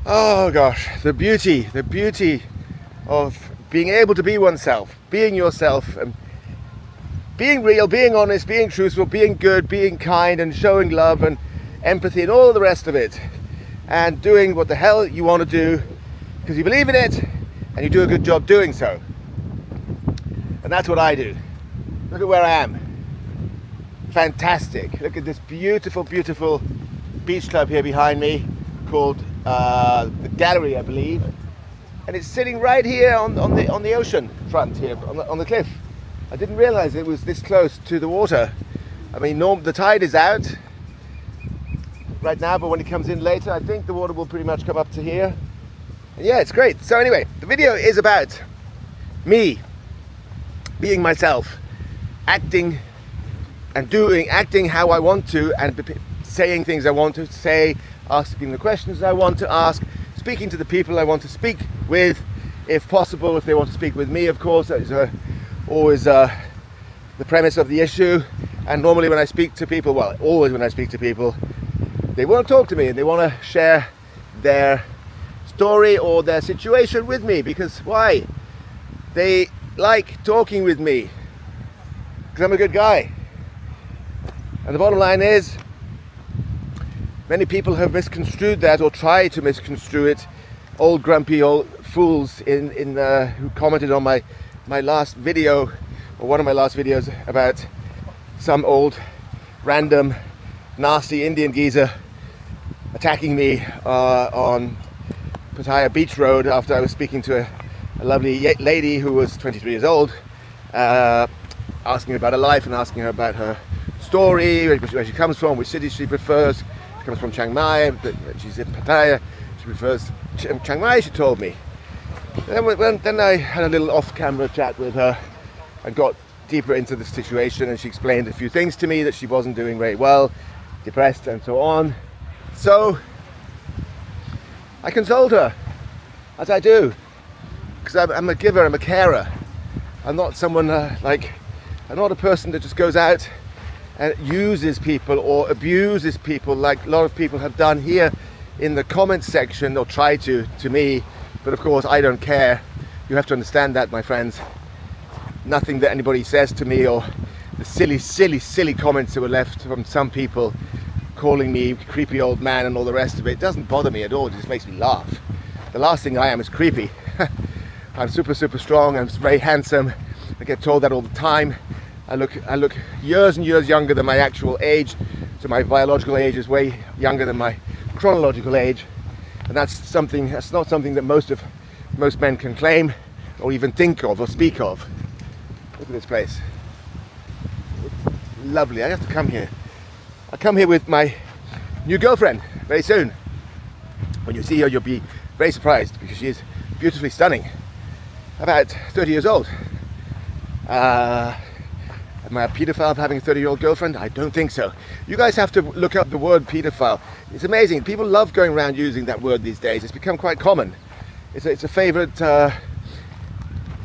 Oh gosh, the beauty of being able to be oneself, being yourself, and being real, being honest, being truthful, being good, being kind, and showing love and empathy and all the rest of it, and doing what the hell you want to do because you believe in it and you do a good job doing so. And that's what I do. Look at where I am. Fantastic. Look at this beautiful, beautiful beach club here behind me called the Gallery, I believe, and it's sitting right here on the ocean front here on the cliff. I didn't realize it was this close to the water. I mean, the tide is out right now, but when it comes in later, I think the water will pretty much come up to here. And yeah, it's great. So anyway, the video is about me being myself, acting how I want to, and saying things I want to say, asking the questions I want to ask, speaking to the people I want to speak with, if possible, if they want to speak with me, of course. That is always the premise of the issue. And normally when I speak to people, well, always when I speak to people, they want to talk to me and they want to share their story or their situation with me. Because why? They like talking with me because I'm a good guy. And the bottom line is, many people have misconstrued that, or tried to misconstrue it. Old grumpy old fools who commented on my last video, or one of my last videos, about some old random nasty Indian geezer attacking me on Pattaya Beach Road after I was speaking to a lovely lady who was 23 years old, asking about her life and asking her about her story, where she comes from, which city she prefers. She comes from Chiang Mai, but she's in Pattaya. She prefers Chiang Mai, she told me. Then I had a little off-camera chat with her and got deeper into the situation, and she explained a few things to me, that she wasn't doing very well, depressed and so on. So I consoled her, as I do, because I'm a giver, I'm a carer. I'm not someone I'm not a person that just goes out and uses people or abuses people like a lot of people have done here in the comments section, or try to me. But of course I don't care. You have to understand that, my friends. Nothing that anybody says to me, or the silly comments that were left from some people calling me creepy old man and all the rest of it, doesn't bother me at all. It just makes me laugh. The last thing I am is creepy. I'm super strong, I'm very handsome. I get told that all the time. I look years and years younger than my actual age, so my biological age is way younger than my chronological age, and that's not something that most men can claim, or even think of, or speak of. Look at this place. It's lovely. I have to come here. I'll come here with my new girlfriend very soon. When you see her, you'll be very surprised, because she is beautifully stunning. About 30 years old. Am I a paedophile for having a 30-year-old girlfriend? I don't think so. You guys have to look up the word paedophile. It's amazing. People love going around using that word these days. It's become quite common. It's a favorite.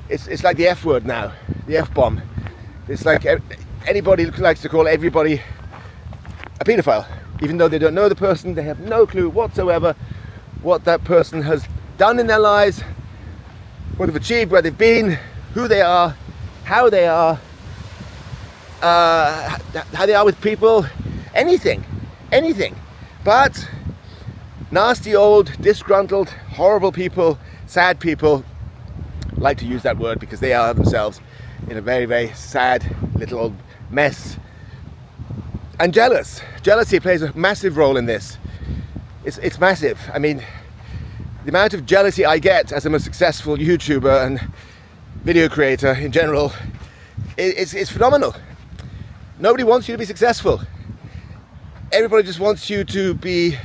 It's like the F word now, the F-bomb. It's like anybody likes to call everybody a paedophile, even though they don't know the person. They have no clue whatsoever what that person has done in their lives, what they've achieved, where they've been, who they are, how they are, how they are with people, anything. But nasty old, disgruntled, horrible people, sad people like to use that word because they are themselves in a very sad little old mess. And jealousy plays a massive role in this. It's massive. I mean, the amount of jealousy I get as I'm a successful YouTuber and video creator in general is phenomenal. Nobody wants you to be successful. Everybody just wants you to be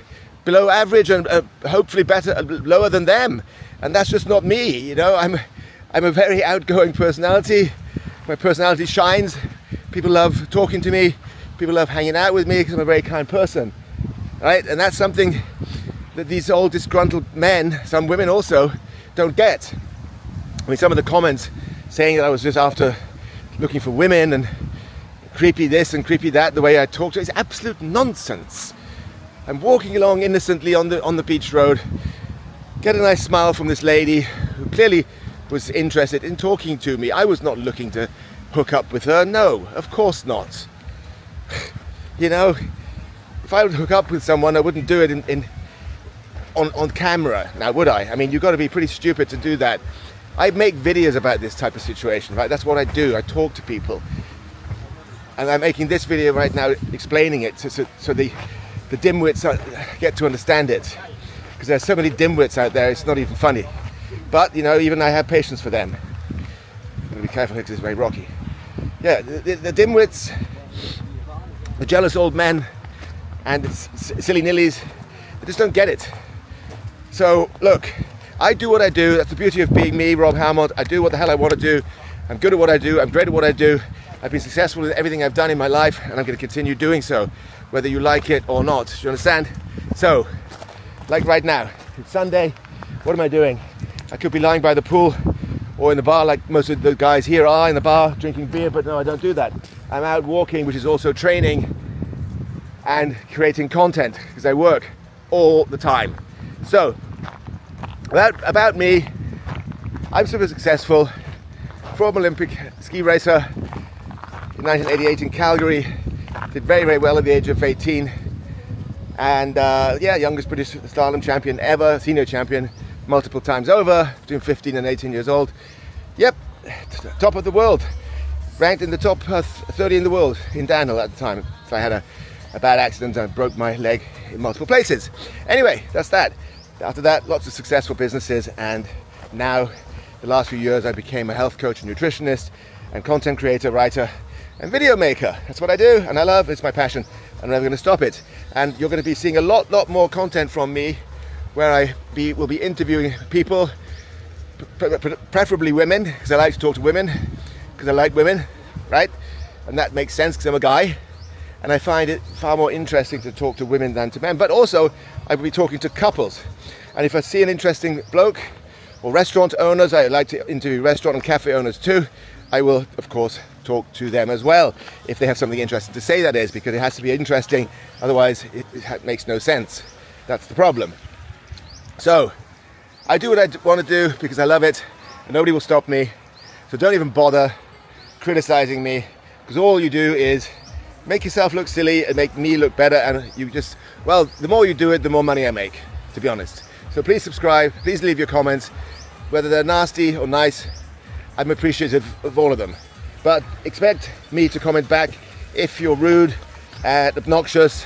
below average and hopefully lower than them. And that's just not me, you know. I'm a very outgoing personality. My personality shines. People love talking to me. People love hanging out with me because I'm a very kind person, right? And that's something that these old disgruntled men, some women also, don't get. I mean, some of the comments saying that I was just after looking for women and creepy this and creepy that, the way I talk to, is absolute nonsense. I'm walking along innocently on the beach road, get a nice smile from this lady who clearly was interested in talking to me. I was not looking to hook up with her. No, of course not. You know, if I would hook up with someone, I wouldn't do it on camera, now would I? I mean, you've got to be pretty stupid to do that. I make videos about this type of situation, right? That's what I do. I talk to people. And I'm making this video right now explaining it so the dimwits get to understand it. Because there's so many dimwits out there, it's not even funny. But, you know, even I have patience for them. I'm going to be careful here because it's very rocky. Yeah, the dimwits, the jealous old men, and silly nillies, they just don't get it. So, look, I do what I do. That's the beauty of being me, Rob Hourmont. I do what the hell I want to do. I'm good at what I do. I'm great at what I do. I've been successful in everything I've done in my life, and I'm going to continue doing so, whether you like it or not. Do you understand? So, like right now, it's Sunday. What am I doing? I could be lying by the pool or in the bar like most of the guys here are in the bar drinking beer, but no, I don't do that. I'm out walking, which is also training and creating content because I work all the time. So, about me, I'm super successful. Former Olympic ski racer in 1988 in Calgary. Did very, very well at the age of 18. And yeah, youngest British slalom champion ever, senior champion multiple times over, between 15 and 18 years old. Yep, top of the world. Ranked in the top 30 in the world in downhill at the time. So I had a bad accident and I broke my leg in multiple places. Anyway, that's that. After that, lots of successful businesses, and now the last few years I became a health coach and nutritionist and content creator, writer and video maker. That's what I do and I love. It's my passion. I'm never going to stop it. And you're going to be seeing a lot more content from me where I will be interviewing people, preferably women, because I like to talk to women, because I like women, right? And that makes sense because I'm a guy. And I find it far more interesting to talk to women than to men. But also, I will be talking to couples. And if I see an interesting bloke or restaurant owners, I like to interview restaurant and cafe owners too, I will, of course, talk to them as well. If they have something interesting to say, that is, because it has to be interesting. Otherwise, it makes no sense. That's the problem. So, I do what I want to do because I love it. And nobody will stop me. So don't even bother criticizing me, because all you do is make yourself look silly and make me look better, and you just, well, the more you do it, the more money I make, to be honest. So please subscribe, please leave your comments, whether they're nasty or nice. I'm appreciative of all of them. But expect me to comment back if you're rude and obnoxious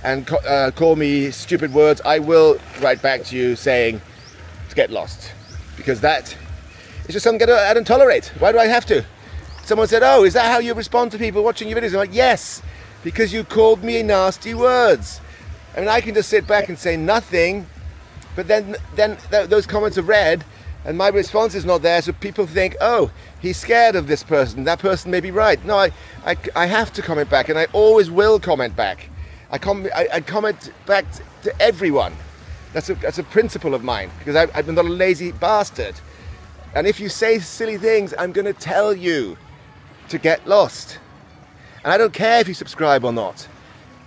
and call me stupid words. I will write back to you saying to get lost, because that is just something I don't tolerate. Why do I have to? Someone said, oh, is that how you respond to people watching your videos? I'm like, yes, because you called me nasty words. I mean, I can just sit back and say nothing, but then those comments are read and my response is not there, so people think, oh, he's scared of this person, that person may be right. No, I have to comment back, and I always will comment back. I comment back to everyone. That's a principle of mine, because I'm not a lazy bastard. And if you say silly things, I'm going to tell you to get lost. And I don't care if you subscribe or not.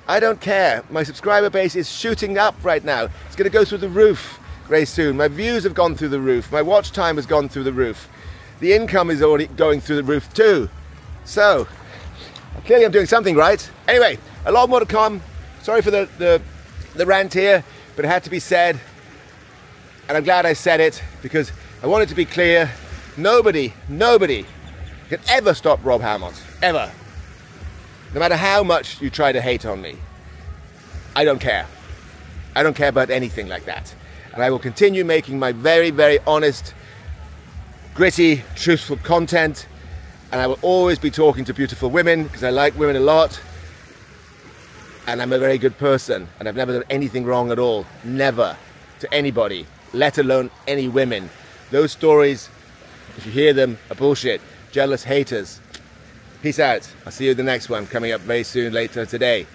I don't care. My subscriber base is shooting up right now. It's going to go through the roof very soon. My views have gone through the roof. My watch time has gone through the roof. The income is already going through the roof too. So, clearly I'm doing something right. Anyway, a lot more to come. Sorry for the rant here, but it had to be said. And I'm glad I said it, because I want it to be clear. Nobody can ever stop Rob Hourmont, ever. No matter how much you try to hate on me. I don't care. I don't care about anything like that. And I will continue making my very, very honest, gritty, truthful content. And I will always be talking to beautiful women, because I like women a lot. And I'm a very good person. And I've never done anything wrong at all. Never. To anybody. Let alone any women. Those stories, if you hear them, are bullshit. Jealous haters. Peace out. I'll see you in the next one, coming up very soon later today.